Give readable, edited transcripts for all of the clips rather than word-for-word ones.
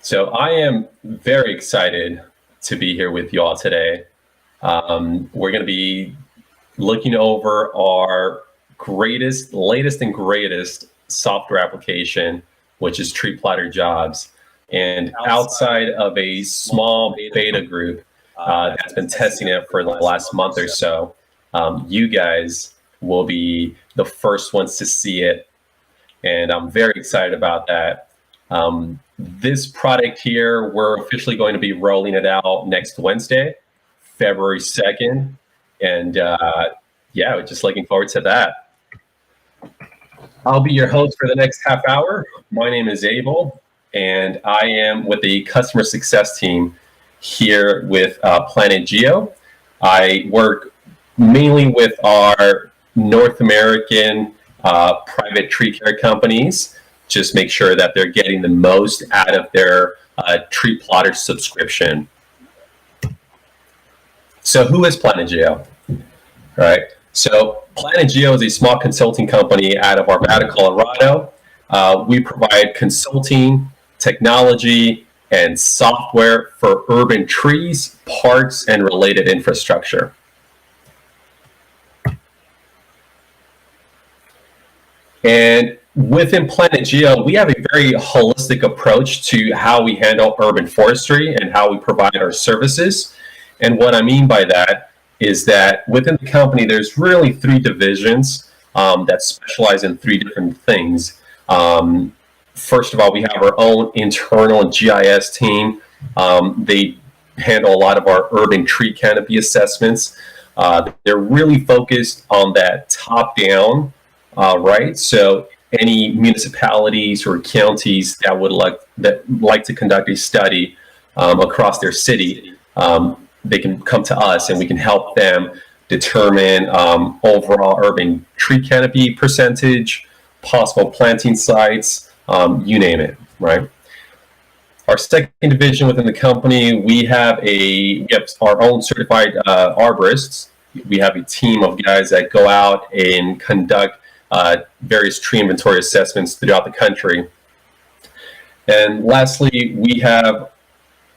So I am very excited to be here with you all today. We're going to be looking over our latest and greatest software application, which is Tree Plotter Jobs. And outside of a small beta group that's been testing it for the last month or so, you guys will be the first ones to see it. And I'm very excited about that. This product here, we're officially going to be rolling it out next Wednesday, February 2nd. And yeah, we're just looking forward to that. I'll be your host for the next half hour. My name is Abel, and I am with the customer success team here with PlanIt Geo. I work mainly with our North American private tree care companies. Just make sure that they're getting the most out of their tree plotter subscription. So who is PlanIt Geo? Right. So PlanIt Geo is a small consulting company out of Arvada, Colorado. We provide consulting, technology, and software for urban trees, parks, and related infrastructure. And within PlanIt Geo, we have a very holistic approach to how we handle urban forestry and how we provide our services. And what I mean by that is that within the company, there's really three divisions that specialize in three different things. First of all, we have our own internal GIS team. They handle a lot of our urban tree canopy assessments. They're really focused on that top-down, right? So any municipalities or counties that would like to conduct a study across their city, they can come to us and we can help them determine overall urban tree canopy percentage, possible planting sites, you name it, right? Our second division within the company, we have our own certified arborists. We have a team of guys that go out and conduct various tree inventory assessments throughout the country. And lastly, we have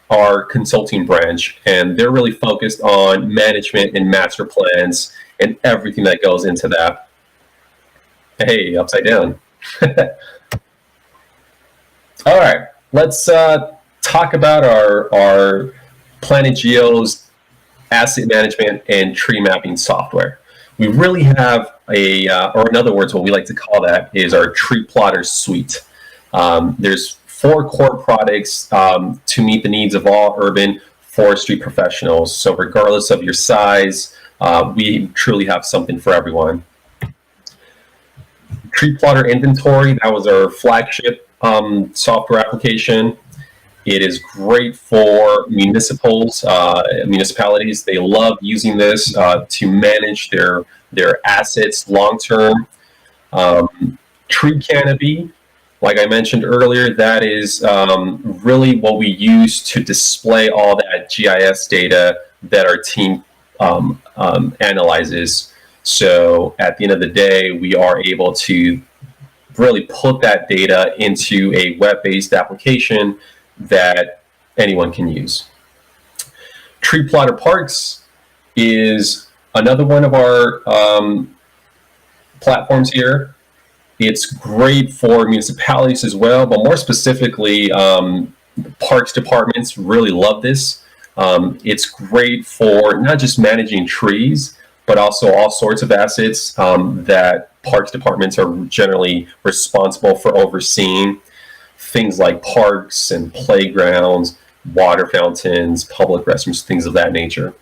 our consulting branch, and they're really focused on management and master plans and everything that goes into that. Hey, upside down. All right, let's talk about our PlanIt Geo's asset management and tree mapping software. We really have or in other words, what we like to call that is our tree plotter suite. There's 4 core products to meet the needs of all urban forestry professionals. So regardless of your size, we truly have something for everyone. Tree Plotter Inventory, that was our flagship software application. It is great for municipalities. They love using this to manage their assets long-term. Tree Canopy, like I mentioned earlier, that is really what we use to display all that GIS data that our team analyzes. So at the end of the day, we are able to really put that data into a web-based application that anyone can use. Tree Plotter Parks is another one of our platforms here. It's great for municipalities as well, but more specifically, parks departments really love this. It's great for not just managing trees, but also all sorts of assets that parks departments are generally responsible for overseeing. Things like parks and playgrounds, water fountains, public restrooms, things of that nature.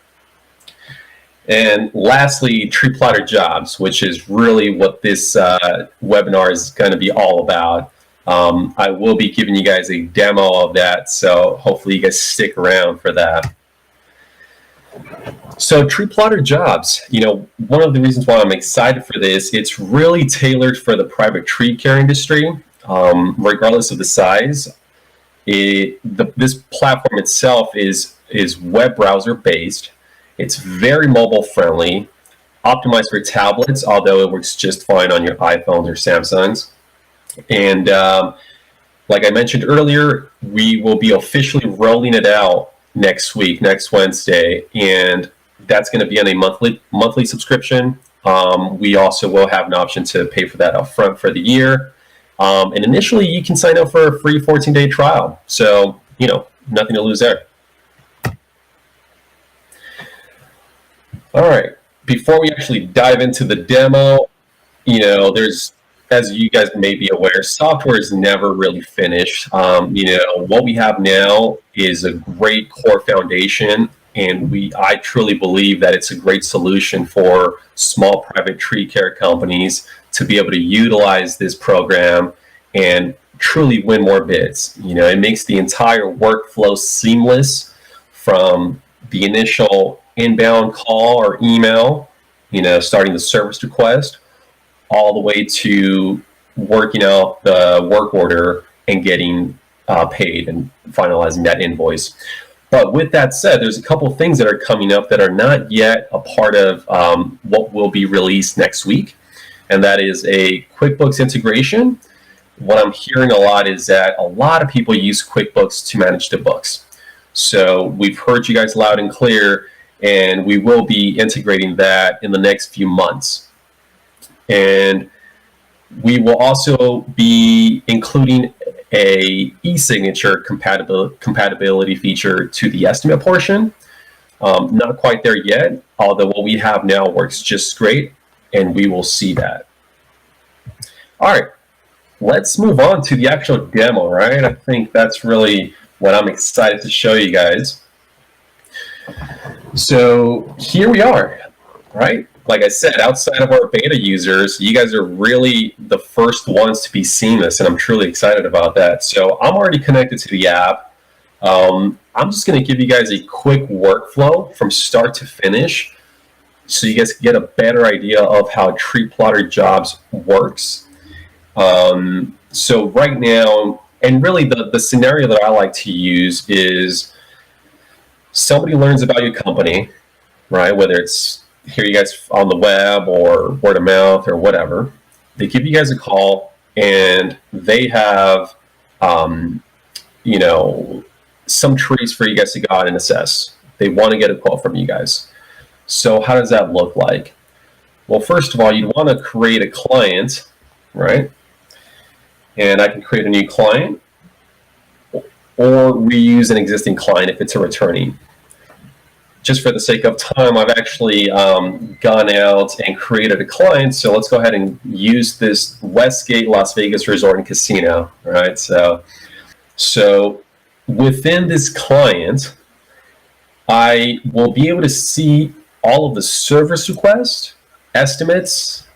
And lastly, Tree Plotter Jobs, which is really what this webinar is going to be all about. I will be giving you guys a demo of that, so hopefully you guys stick around for that. So Tree Plotter Jobs, one of the reasons why I'm excited for this, it's really tailored for the private tree care industry, regardless of the size. This platform itself is web browser based. It's very mobile friendly, optimized for tablets, although it works just fine on your iPhones or Samsungs. And Like I mentioned earlier, we will be officially rolling it out next week, next Wednesday, and that's going to be on a monthly subscription. We also will have an option to pay for that upfront for the year. And initially, you can sign up for a free 14-day trial. So, nothing to lose there. All right. Before we actually dive into the demo, there's, as you guys may be aware, software is never really finished. What we have now is a great core foundation, and I truly believe that it's a great solution for small private tree care companies to be able to utilize this program and truly win more bids. It makes the entire workflow seamless from the initial inbound call or email, starting the service request, all the way to working out the work order and getting paid and finalizing that invoice. But with that said, there's a couple things that are coming up that are not yet a part of what will be released next week, and that is a QuickBooks integration. What I'm hearing a lot is that a lot of people use QuickBooks to manage the books. So we've heard you guys loud and clear, and we will be integrating that in the next few months. And we will also be including a e-signature compatibility feature to the estimate portion. Not quite there yet, although what we have now works just great, and we will see that. All right, let's move on to the actual demo, right? I think that's really what I'm excited to show you guys. So here we are, right? Like I said, outside of our beta users, you guys are really the first ones to be seeing this, and I'm truly excited about that. So I'm already connected to the app. I'm just going to give you guys a quick workflow from start to finish so you guys can get a better idea of how Tree Plotter Jobs works. So right now, and really the scenario that I like to use is somebody learns about your company, right? Whether it's here you guys on the web or word of mouth or whatever. They give you guys a call and they have, some trees for you guys to go out and assess. They want to get a quote from you guys. So how does that look like? Well, first of all, you'd want to create a client, right? And I can create a new client or reuse an existing client if it's a returning. Just for the sake of time, I've actually gone out and created a client. So let's go ahead and use this Westgate Las Vegas Resort and Casino, right? So within this client, I will be able to see all of the service requests, estimates,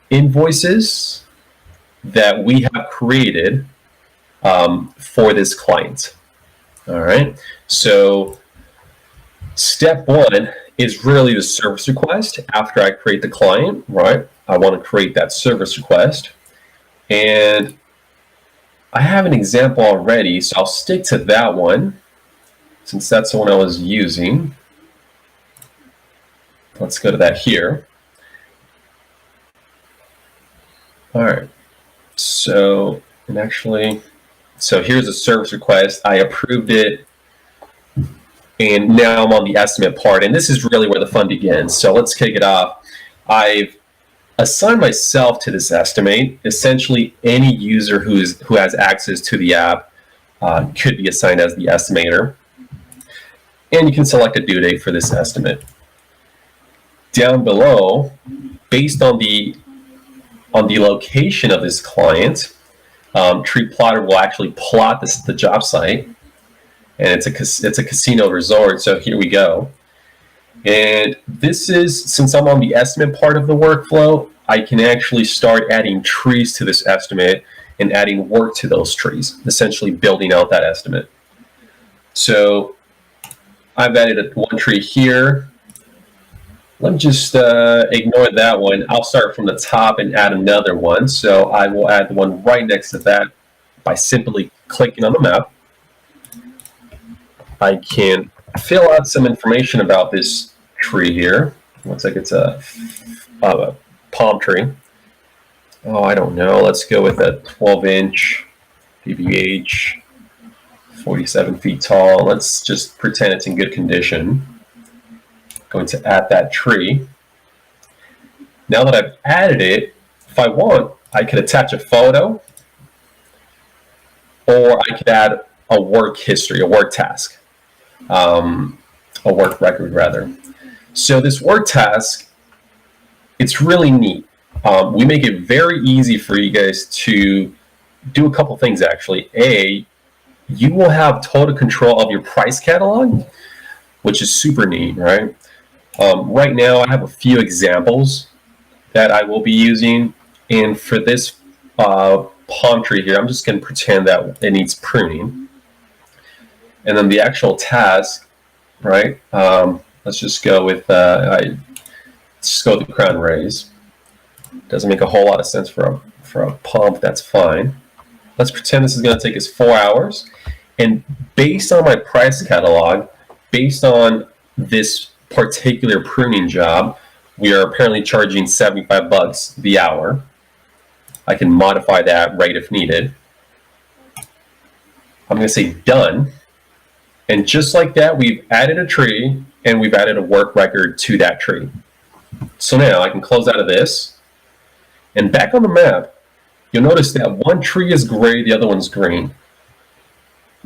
invoices that we have created for this client. All right. So step one is really the service request. After I create the client, right, I want to create that service request. And I have an example already, so I'll stick to that one since that's the one I was using. Let's go to that here. All right. So here's a service request. I approved it. And now I'm on the estimate part, and this is really where the fun begins. So let's kick it off. I've assigned myself to this estimate. Essentially, any user who has access to the app could be assigned as the estimator. And you can select a due date for this estimate. Down below, based on the location of this client, Tree Plotter will actually plot the job site. And it's a casino resort, so here we go. And this is, since I'm on the estimate part of the workflow, I can actually start adding trees to this estimate and adding work to those trees, essentially building out that estimate. So I've added one tree here. Let me just ignore that one. I'll start from the top and add another one. So I will add the one right next to that by simply clicking on the map. I can fill out some information about this tree here. Looks like it's a palm tree. Oh, I don't know. Let's go with a 12-inch PVH, 47 feet tall. Let's just pretend it's in good condition. Going to add that tree. Now that I've added it, if I want, I could attach a photo, or I could add a work history, a work task, a work record rather. So this work task, it's really neat. We make it very easy for you guys to do a couple things actually. You will have total control of your price catalog, which is super neat, right? Right now I have a few examples that I will be using, and for this palm tree here, I'm just going to pretend that it needs pruning. And then the actual task, right? Let's just go with let's just go with the crown raise. Doesn't make a whole lot of sense for a palm, but that's fine. Let's pretend this is going to take us 4 hours, and based on my price catalog, based on this particular pruning job, we are apparently charging $75 the hour. I can modify that rate if needed. I'm going to say done. And just like that, we've added a tree and we've added a work record to that tree. So now I can close out of this. And back on the map, you'll notice that one tree is gray, the other one's green.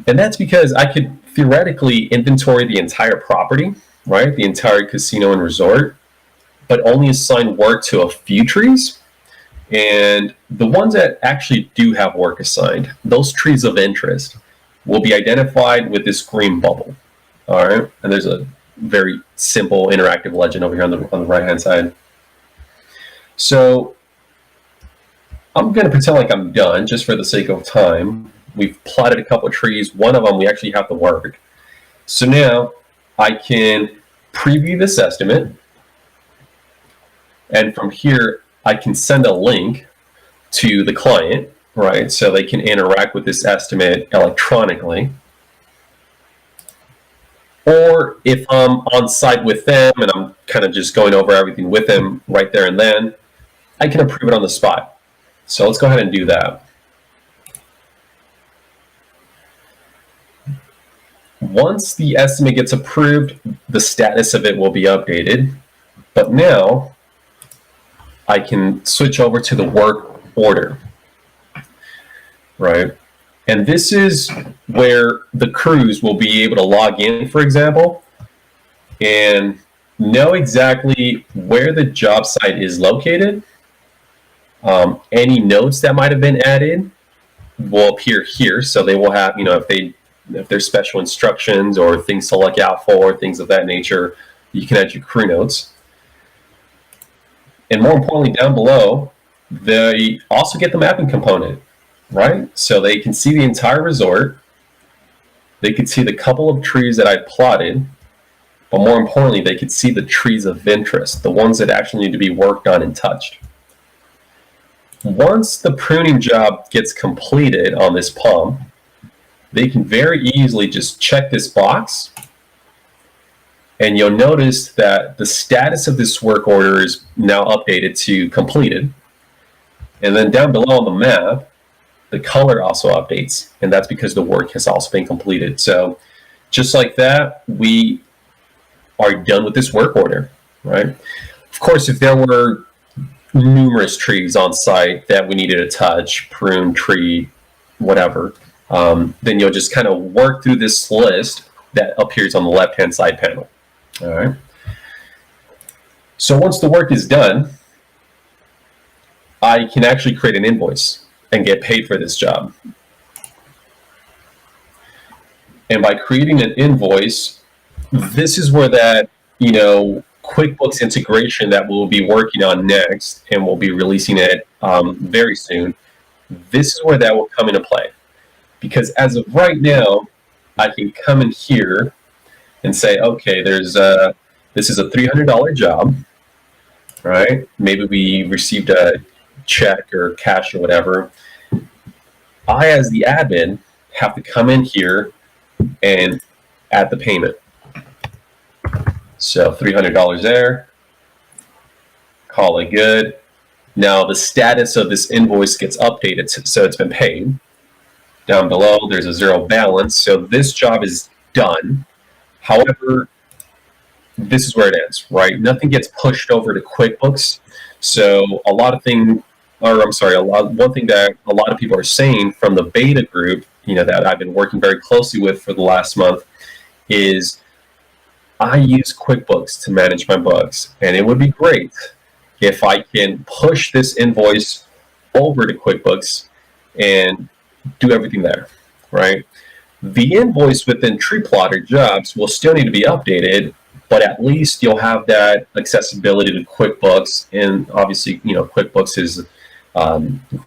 And that's because I could theoretically inventory the entire property, right? The entire casino and resort, but only assign work to a few trees. And the ones that actually do have work assigned, those trees of interest, will be identified with this green bubble. All right, and there's a very simple interactive legend over here on the right hand side. So I'm going to pretend like I'm done just for the sake of time. We've plotted a couple of trees. One of them we actually have to work. So now I can preview this estimate, and from here I can send a link to the client, right? So they can interact with this estimate electronically. Or if I'm on site with them and I'm kind of just going over everything with them right there and then, I can approve it on the spot. So let's go ahead and do that. Once the estimate gets approved, the status of it will be updated. But now I can switch over to the work order, right? And this is where the crews will be able to log in, for example, and know exactly where the job site is located. Any notes that might have been added will appear here, so they will have, if there's special instructions or things to look out for, things of that nature, you can add your crew notes. And more importantly, down below, they also get the mapping component, right? So they can see the entire resort. They could see the couple of trees that I plotted, but more importantly, they could see the trees of interest, the ones that actually need to be worked on and touched. Once the pruning job gets completed on this palm, they can very easily just check this box, and you'll notice that the status of this work order is now updated to completed. And then down below on the map, the color also updates, and that's because the work has also been completed. So just like that, we are done with this work order, right? Of course, if there were numerous trees on site that we needed to touch, prune, tree, whatever, then you'll just kind of work through this list that appears on the left-hand side panel. All right. So once the work is done, I can actually create an invoice and get paid for this job. And by creating an invoice, this is where that, QuickBooks integration that we'll be working on next, and we'll be releasing it very soon. This is where that will come into play. Because as of right now, I can come in here and say, okay, this is a $300 job, right? Maybe we received a check or cash or whatever. I, as the admin, have to come in here and add the payment. So $300 there, call it good. Now the status of this invoice gets updated, so it's been paid. Down below, there's a zero balance. So this job is done. However, this is where it ends, right? Nothing gets pushed over to QuickBooks. So one thing that a lot of people are saying from the beta group, that I've been working very closely with for the last month, is I use QuickBooks to manage my books, and it would be great if I can push this invoice over to QuickBooks and do everything there, right? The invoice within TreePlotter jobs will still need to be updated, but at least you'll have that accessibility to QuickBooks, and obviously, QuickBooks is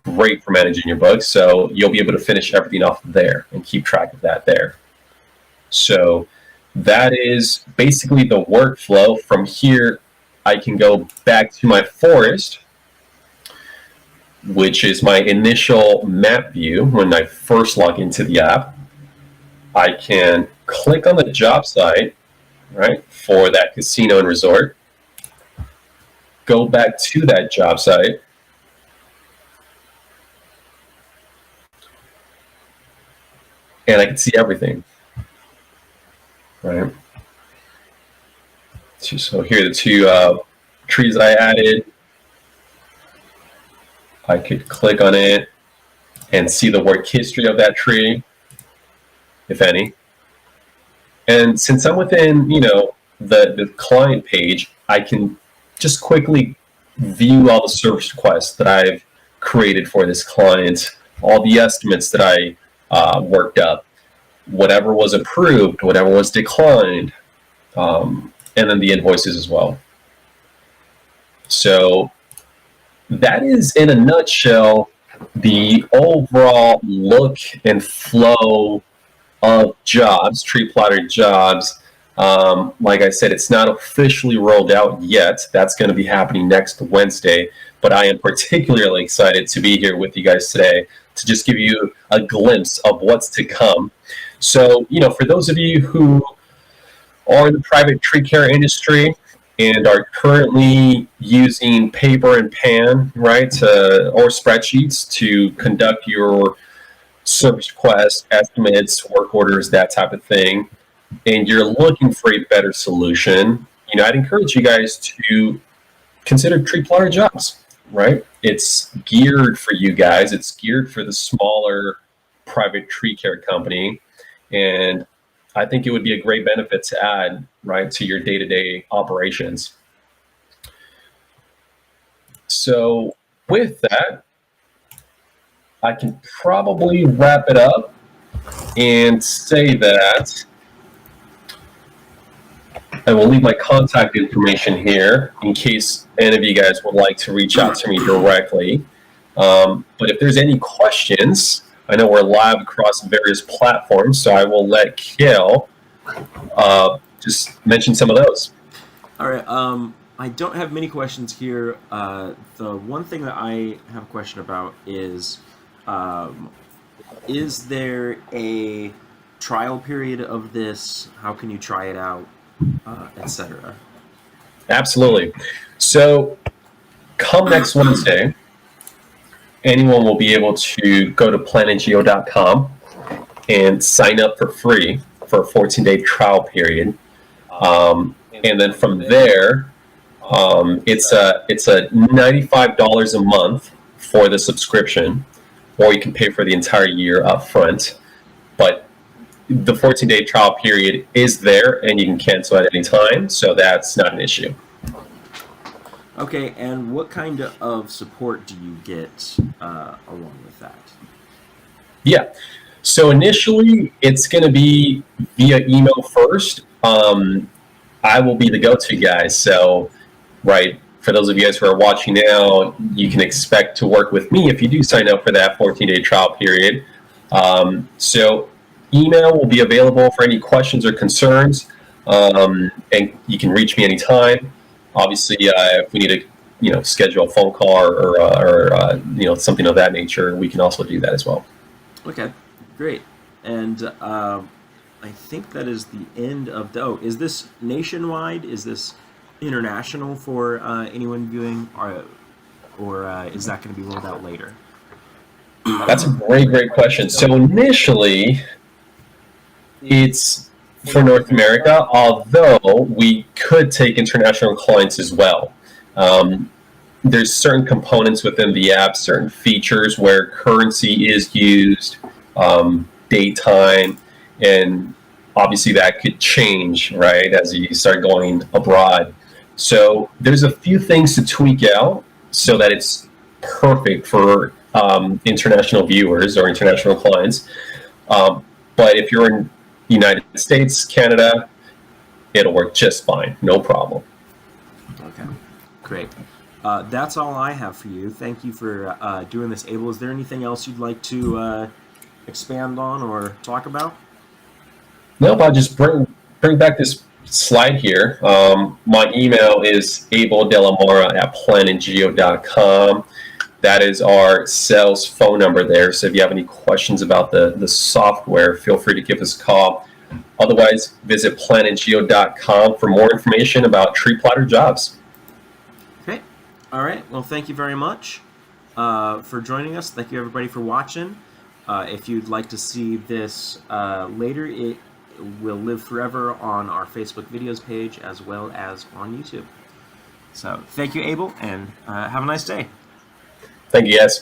great for managing your books, so you'll be able to finish everything off there and keep track of that there. So that is basically the workflow. From here, I can go back to my forest, which is my initial map view when I first log into the app. I can click on the job site, right, for that casino and resort, go back to that job site, and I can see everything, right? So here are the two trees that I added. I could click on it and see the work history of that tree, if any. And since I'm within, the client page, I can just quickly view all the service requests that I've created for this client, all the estimates that I worked up, whatever was approved, whatever was declined, and then the invoices as well. So that is, in a nutshell, the overall look and flow of jobs, TreePlotter jobs. Like I said, it's not officially rolled out yet. That's going to be happening next Wednesday. But I am particularly excited to be here with you guys today to just give you a glimpse of what's to come. So, for those of you who are in the private tree care industry and are currently using paper and pen, right, or spreadsheets to conduct your service requests, estimates, work orders, that type of thing, and you're looking for a better solution, I'd encourage you guys to consider TreePlotter jobs, right? It's geared for you guys. It's geared for the smaller private tree care company, and I think it would be a great benefit to add, right, to your day-to-day operations. So with that, I can probably wrap it up and say that I will leave my contact information here in case any of you guys would like to reach out to me directly. But if there's any questions, I know we're live across various platforms, so I will let Kale just mention some of those. All right. I don't have many questions here. The one thing that I have a question about is there a trial period of this? How can you try it out, etc.? Absolutely. So come next Wednesday, anyone will be able to go to planitgeo.com and sign up for free for a 14-day trial period. And then from there, it's a $95 a month for the subscription, or you can pay for the entire year up front. But the 14-day trial period is there, and you can cancel at any time, so that's not an issue. Okay, and what kind of support do you get along with that? Yeah, so initially it's going to be via email first. I will be the go-to guy, so right, for those of you guys who are watching now, you can expect to work with me if you do sign up for that 14-day trial period. So email will be available for any questions or concerns, and you can reach me anytime. Obviously, if we need to, schedule a phone call or something of that nature, we can also do that as well. Okay, great. And I think that is the end of is this nationwide? Is this international for anyone viewing, or is that going to be rolled out later? That's a great question. So initially, it's for North America, although we could take international clients as well. There's certain components within the app, certain features where currency is used, date time, and obviously that could change, right, as you start going abroad. So there's a few things to tweak out so that it's perfect for international viewers or international clients. But if you're in the United States, Canada, it'll work just fine, no problem. Okay, great. That's all I have for you. Thank you for doing this, Abel. Is there anything else you'd like to expand on or talk about? Nope, I'll just bring back this slide here. My email is Abel De La Mora at PlanItGeo.com. That is our sales phone number there. So if you have any questions about the software, feel free to give us a call. Otherwise, visit PlanItGeo.com for more information about tree plotter jobs. Okay. All right. Well, thank you very much for joining us. Thank you, everybody, for watching. If you'd like to see this later, it will live forever on our Facebook videos page as well as on YouTube. So thank you, Abel, and have a nice day. Thank you, guys.